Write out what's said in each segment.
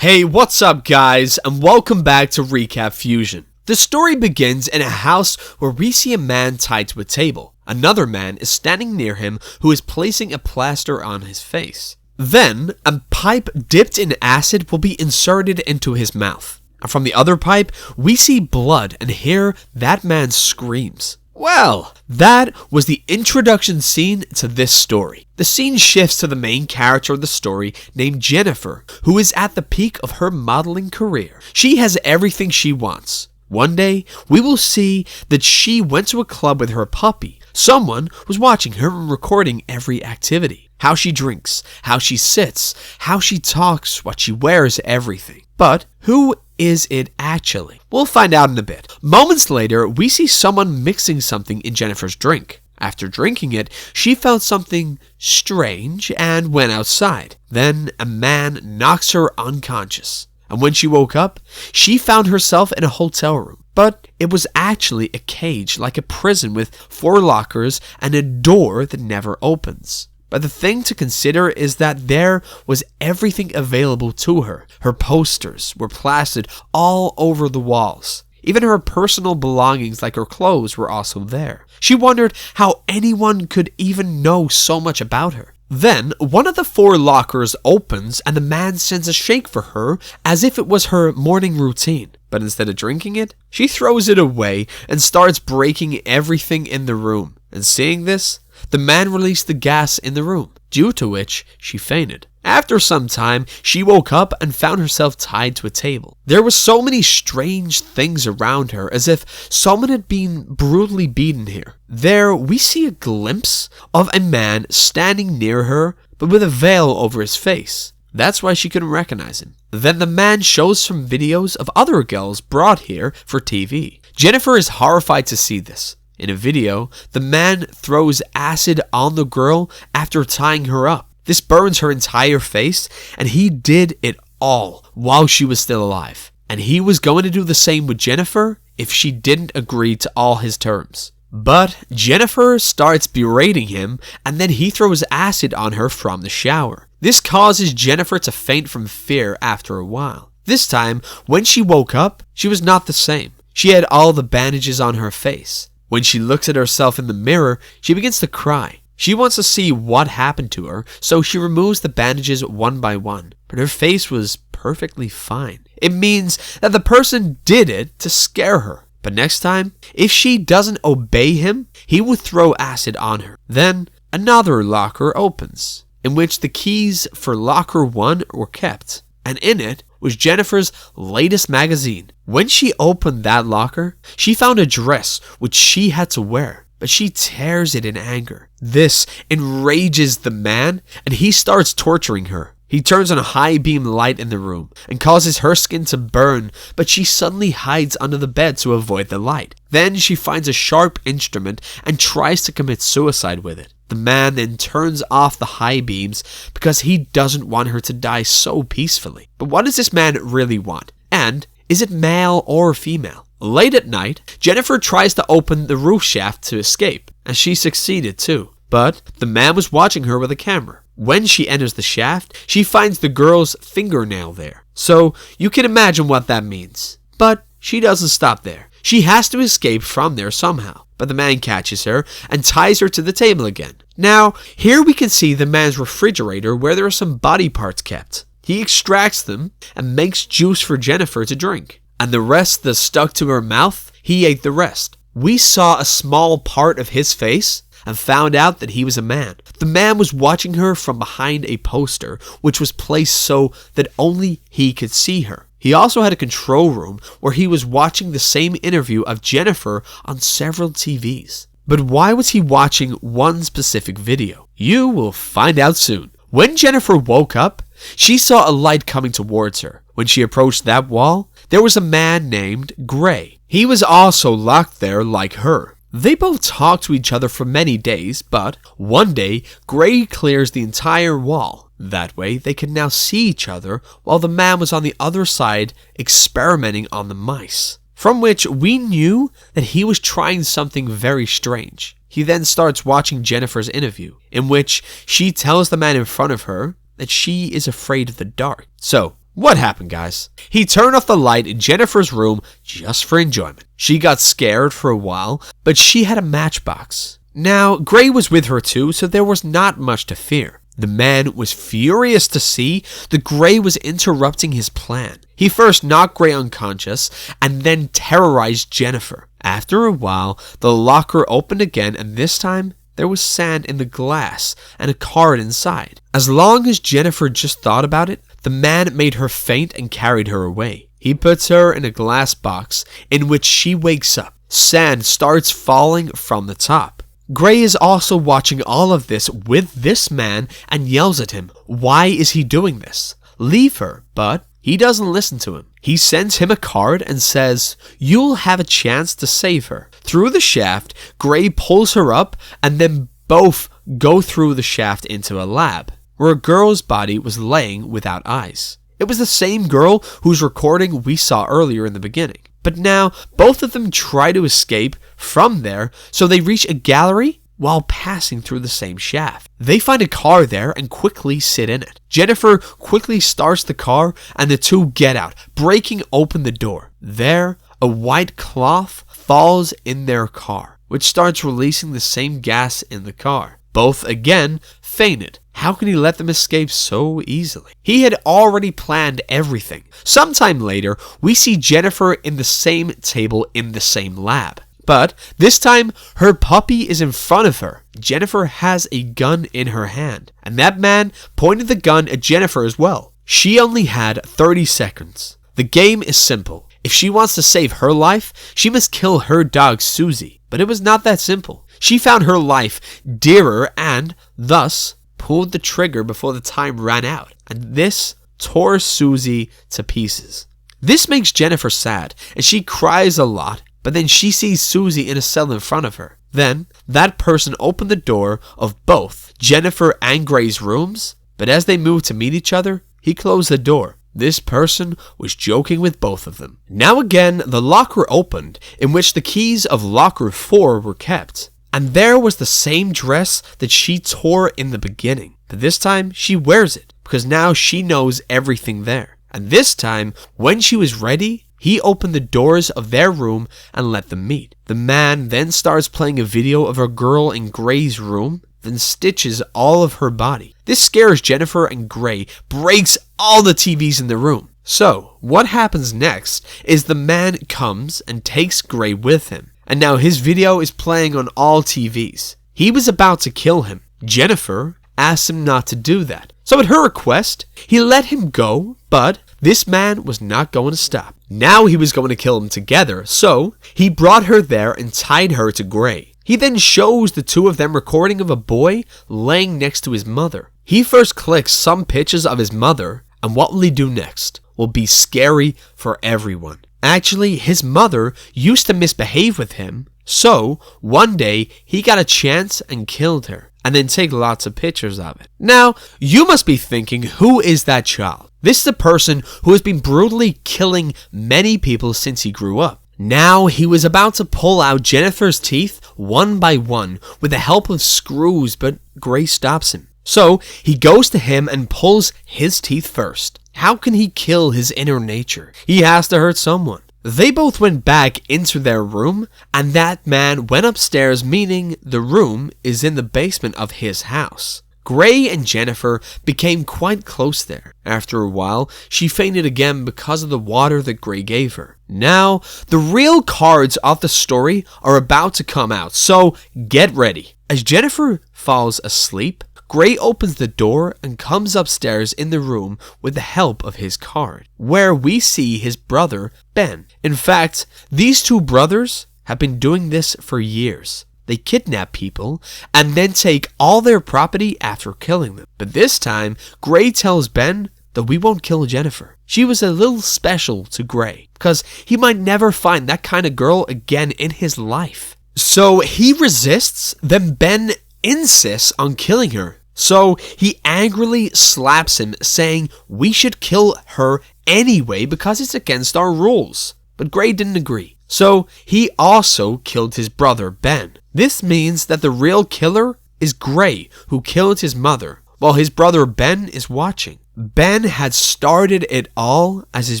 Hey, what's up guys, and welcome back to Recap Fusion. The story begins in a house where we see a man tied to a table. Another man is standing near him who is placing a plaster on his face. Then, a pipe dipped in acid will be inserted into his mouth. And from the other pipe, we see blood and hear that man screams. Well, that was the introduction scene to this story. The scene shifts to the main character of the story named Jennifer, who is at the peak of her modeling career. She has everything she wants. One day, we will see that she went to a club with her puppy. Someone was watching her and recording every activity. How she drinks, how she sits, how she talks, what she wears, everything. But who is it actually? We'll find out in a bit. Moments later, we see someone mixing something in Jennifer's drink. After drinking it, she felt something strange and went outside. Then a man knocks her unconscious. And when she woke up, she found herself in a hotel room. But it was actually a cage, like a prison with 4 lockers and a door that never opens. But the thing to consider is that there was everything available to her. Her posters were plastered all over the walls. Even her personal belongings like her clothes were also there. She wondered how anyone could even know so much about her. Then, one of the 4 lockers opens and the man sends a shake for her as if it was her morning routine. But instead of drinking it, she throws it away and starts breaking everything in the room. And seeing this, the man released the gas in the room, due to which she fainted. After some time, she woke up and found herself tied to a table. There were so many strange things around her, as if someone had been brutally beaten here. There, we see a glimpse of a man standing near her, but with a veil over his face. That's why she couldn't recognize him. Then the man shows some videos of other girls brought here for TV. Jennifer is horrified to see this. In a video, the man throws acid on the girl after tying her up. This burns her entire face, and he did it all while she was still alive. And he was going to do the same with Jennifer if she didn't agree to all his terms. But Jennifer starts berating him, and then he throws acid on her from the shower. This causes Jennifer to faint from fear after a while. This time, when she woke up, she was not the same. She had all the bandages on her face. When she looks at herself in the mirror, she begins to cry. She wants to see what happened to her, so she removes the bandages one by one. But her face was perfectly fine. It means that the person did it to scare her. But next time, if she doesn't obey him, he will throw acid on her. Then, another locker opens, in which the keys for locker 1 were kept. And in it was Jennifer's latest magazine. When she opened that locker, she found a dress which she had to wear, but she tears it in anger. This enrages the man, and he starts torturing her. He turns on a high beam light in the room and causes her skin to burn, but she suddenly hides under the bed to avoid the light. Then she finds a sharp instrument and tries to commit suicide with it. The man then turns off the high beams because he doesn't want her to die so peacefully. But what does this man really want? And is it male or female? Late at night, Jennifer tries to open the roof shaft to escape, and she succeeded too. But the man was watching her with a camera. When she enters the shaft, she finds the girl's fingernail there. So you can imagine what that means. But she doesn't stop there. She has to escape from there somehow. But the man catches her and ties her to the table again. Now, here we can see the man's refrigerator where there are some body parts kept. He extracts them and makes juice for Jennifer to drink. And the rest that's stuck to her mouth, he ate the rest. We saw a small part of his face and found out that he was a man. The man was watching her from behind a poster, which was placed so that only he could see her. He also had a control room where he was watching the same interview of Jennifer on several TVs. But why was he watching one specific video? You will find out soon. When Jennifer woke up, she saw a light coming towards her. When she approached that wall, there was a man named Gray. He was also locked there like her. They both talked to each other for many days, but one day, Gray clears the entire wall. That way, they could now see each other while the man was on the other side experimenting on the mice. From which we knew that he was trying something very strange. He then starts watching Jennifer's interview, in which she tells the man in front of her that she is afraid of the dark. So, What happened, guys? He turned off the light in Jennifer's room just for enjoyment. She got scared for a while, but she had a matchbox. Now, Gray was with her too, so there was not much to fear. The man was furious to see that Gray was interrupting his plan. He first knocked Gray unconscious and then terrorized Jennifer. After a while, the locker opened again, and this time there was sand in the glass and a card inside. As long as Jennifer just thought about it, the man made her faint and carried her away. He puts her in a glass box in which she wakes up. Sand starts falling from the top. Gray is also watching all of this with this man and yells at him. Why is he doing this? Leave her, but he doesn't listen to him. He sends him a card and says, you'll have a chance to save her. Through the shaft, Gray pulls her up and then both go through the shaft into a lab, where a girl's body was laying without eyes. It was the same girl whose recording we saw earlier in the beginning. But now, both of them try to escape from there, so they reach a gallery while passing through the same shaft. They find a car there and quickly sit in it. Jennifer quickly starts the car and the two get out, breaking open the door. There, a white cloth falls in their car, which starts releasing the same gas in the car. Both again fainted. How can he let them escape so easily? He had already planned everything. Sometime later, we see Jennifer in the same table in the same lab. But this time, her puppy is in front of her. Jennifer has a gun in her hand, and that man pointed the gun at Jennifer as well. She only had 30 seconds. The game is simple. If she wants to save her life, she must kill her dog Susie. But it was not that simple. She found her life dearer and, thus, pulled the trigger before the time ran out, and this tore Susie to pieces. This makes Jennifer sad, and she cries a lot, but then she sees Susie in a cell in front of her. Then, that person opened the door of both Jennifer and Gray's rooms, but as they moved to meet each other, he closed the door. This person was joking with both of them. Now again, the locker opened, in which the keys of locker 4 were kept. And there was the same dress that she tore in the beginning. But this time, she wears it, because now she knows everything there. And this time, when she was ready, he opened the doors of their room and let them meet. The man then starts playing a video of a girl in Gray's room, then stitches all of her body. This scares Jennifer, and Gray breaks all the TVs in the room. So, what happens next is the man comes and takes Gray with him. And now his video is playing on all TVs. He was about to kill him. Jennifer asked him not to do that. So at her request, he let him go, but this man was not going to stop. Now he was going to kill him together, so he brought her there and tied her to Gray. He then shows the two of them recording of a boy laying next to his mother. He first clicks some pictures of his mother, and what will he do next will be scary for everyone. Actually, his mother used to misbehave with him, so one day he got a chance and killed her, and then take lots of pictures of it. Now, you must be thinking, who is that child? This is a person who has been brutally killing many people since he grew up. Now he was about to pull out Jennifer's teeth one by one with the help of screws, but Gray stops him. So he goes to him and pulls his teeth first. How can he kill his inner nature? He has to hurt someone. They both went back into their room, and that man went upstairs, meaning the room is in the basement of his house. Gray and Jennifer became quite close there. After a while, she fainted again because of the water that Gray gave her. Now, the real cards of the story are about to come out, so get ready. As Jennifer falls asleep, Gray opens the door and comes upstairs in the room with the help of his card, where we see his brother, Ben. In fact, these two brothers have been doing this for years. They kidnap people and then take all their property after killing them. But this time, Gray tells Ben that we won't kill Jennifer. She was a little special to Gray, because he might never find that kind of girl again in his life. So he resists, then Ben insists on killing her. So he angrily slaps him, saying we should kill her anyway because it's against our rules. But Gray didn't agree. So he also killed his brother Ben. This means that the real killer is Gray, who killed his mother, while his brother Ben is watching. Ben had started it all as his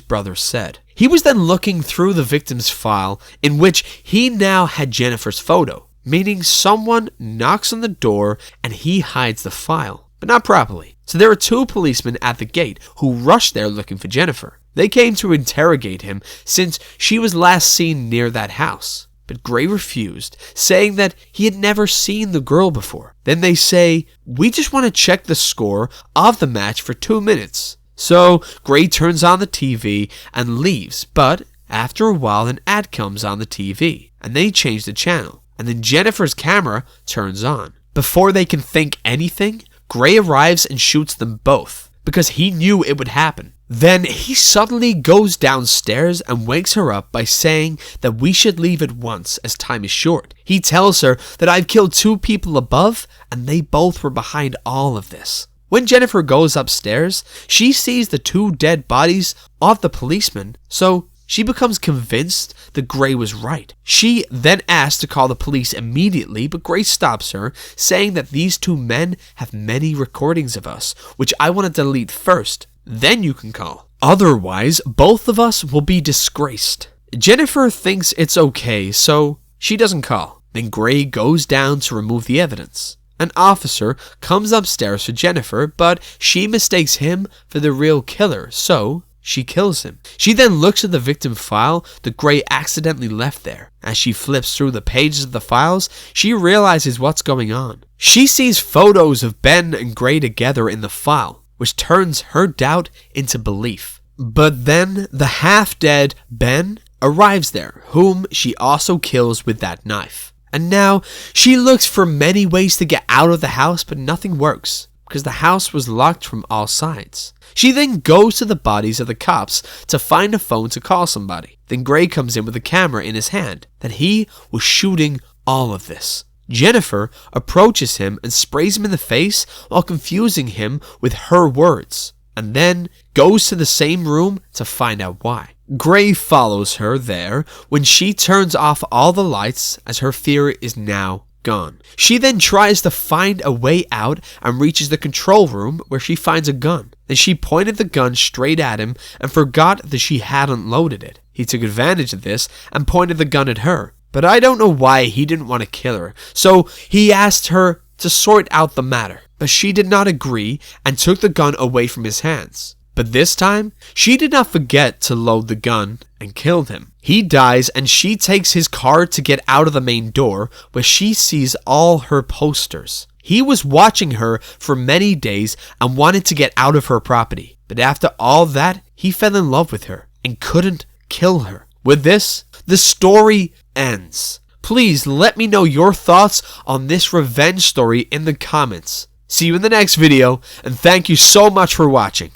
brother said. He was then looking through the victim's file in which he now had Jennifer's photo, meaning someone knocks on the door and he hides the file, but not properly. So there are 2 policemen at the gate who rushed there looking for Jennifer. They came to interrogate him since she was last seen near that house. But Gray refused, saying that he had never seen the girl before. Then they say, "We just want to check the score of the match for 2 minutes." So Gray turns on the TV and leaves, but after a while an ad comes on the TV, and they change the channel, and then Jennifer's camera turns on. Before they can think anything, Gray arrives and shoots them both, because he knew it would happen. Then he suddenly goes downstairs and wakes her up by saying that we should leave at once as time is short. He tells her that I've killed 2 people above and they both were behind all of this. When Jennifer goes upstairs, she sees the 2 dead bodies of the policemen, so she becomes convinced that Gray was right. She then asks to call the police immediately, but Gray stops her, saying that these 2 men have many recordings of us, which I want to delete first. Then you can call. Otherwise, both of us will be disgraced. Jennifer thinks it's okay, so she doesn't call. Then Gray goes down to remove the evidence. An officer comes upstairs for Jennifer, but she mistakes him for the real killer, so she kills him. She then looks at the victim file that Gray accidentally left there. As she flips through the pages of the files, she realizes what's going on. She sees photos of Ben and Gray together in the file, which turns her doubt into belief. But then the half-dead Ben arrives there, whom she also kills with that knife. And now she looks for many ways to get out of the house, but nothing works, because the house was locked from all sides. She then goes to the bodies of the cops to find a phone to call somebody. Then Gray comes in with a camera in his hand, that he was shooting all of this. Jennifer approaches him and sprays him in the face while confusing him with her words, and then goes to the same room to find out why. Gray follows her there when she turns off all the lights as her fear is now gone. She then tries to find a way out and reaches the control room where she finds a gun. Then she pointed the gun straight at him and forgot that she hadn't loaded it. He took advantage of this and pointed the gun at her. But I don't know why he didn't want to kill her, so he asked her to sort out the matter. But she did not agree and took the gun away from his hands. But this time, she did not forget to load the gun and killed him. He dies and she takes his car to get out of the main door, where she sees all her posters. He was watching her for many days and wanted to get out of her property. But after all that, he fell in love with her and couldn't kill her. With this, the story ends. Please let me know your thoughts on this revenge story in the comments. See you in the next video, and thank you so much for watching.